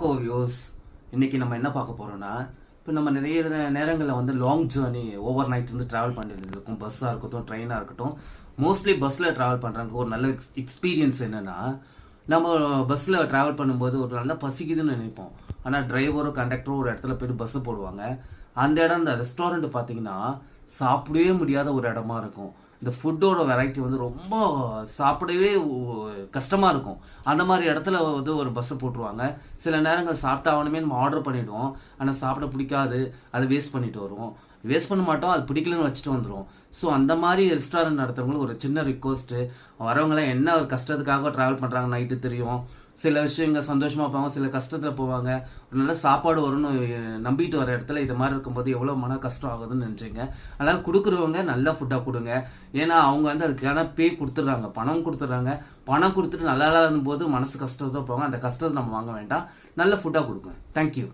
Views இன்னைக்கு நம்ம என்ன பார்க்க போறோம்னா, இப்போ நம்ம நிறைய நேரங்களில் வந்து லாங் ஜேர்னி ஓவர் நைட் வந்து ட்ராவல் பண்ணிட்டு இருக்கும். பஸ்ஸாக இருக்கட்டும், ட்ரெயினாக இருக்கட்டும். மோஸ்ட்லி பஸ்ஸில் ட்ராவல் பண்ணுறதுக்கு ஒரு நல்ல எக்ஸ்பீரியன்ஸ் என்னென்னா, நம்ம பஸ்ஸில் ட்ராவல் பண்ணும்போது ஒரு நல்ல பசிக்குதுன்னு நினைப்போம். ஆனால் டிரைவரோ கண்டக்டரோ ஒரு இடத்துல போய்ட்டு பஸ்ஸு போடுவாங்க. அந்த இடம் இந்த ரெஸ்டாரண்ட் பார்த்தீங்கன்னா சாப்பிடவே முடியாத ஒரு இடமா இருக்கும். இந்த ஃபுட்டோட வெரைட்டி வந்து ரொம்ப சாப்பிடவே கஷ்டமாக இருக்கும். அந்த மாதிரி இடத்துல வந்து ஒரு பஸ்ஸை போட்டுருவாங்க. சில நேரங்கள் சாப்பிட்டாவணுமே நம்ம ஆர்டர் பண்ணிவிடுவோம். ஆனால் சாப்பிட பிடிக்காது, அதை வேஸ்ட் பண்ணிட்டு வருவோம். வேஸ்ட் பண்ண மாட்டோம், அது பிடிக்கலன்னு வச்சுட்டு வந்துடுவோம். ஸோ அந்த மாதிரி ரெஸ்டாரண்ட் நடத்துறவங்களுக்கு ஒரு சின்ன ரிக்வஸ்ட்டு, வரவங்களாம் என்ன ஒரு கஷ்டத்துக்காக ட்ராவல் பண்ணுறாங்க நைட்டு தெரியும். சில விஷயங்கள் சந்தோஷமாக போவாங்க, சில கஷ்டத்தில் போவாங்க. ஒரு நல்ல சாப்பாடு வரும்னு நம்பிட்டு வர இடத்துல இது மாதிரி இருக்கும்போது எவ்வளோ மன கஷ்டம் ஆகுதுன்னு நினச்சிங்க. அதனால் கொடுக்குறவங்க நல்ல ஃபுட்டாக கொடுங்க. ஏன்னா அவங்க வந்து அதுக்கான பே கொடுத்துட்றாங்க, பணம் கொடுத்துட்றாங்க. பணம் கொடுத்துட்டு நல்லா இல்லாத போது மனசு கஷ்டத்தை போவாங்க. அந்த கஷ்டத்தை நம்ம வாங்க வேண்டாம், நல்ல ஃபுட்டாக கொடுங்க. தேங்க்யூ.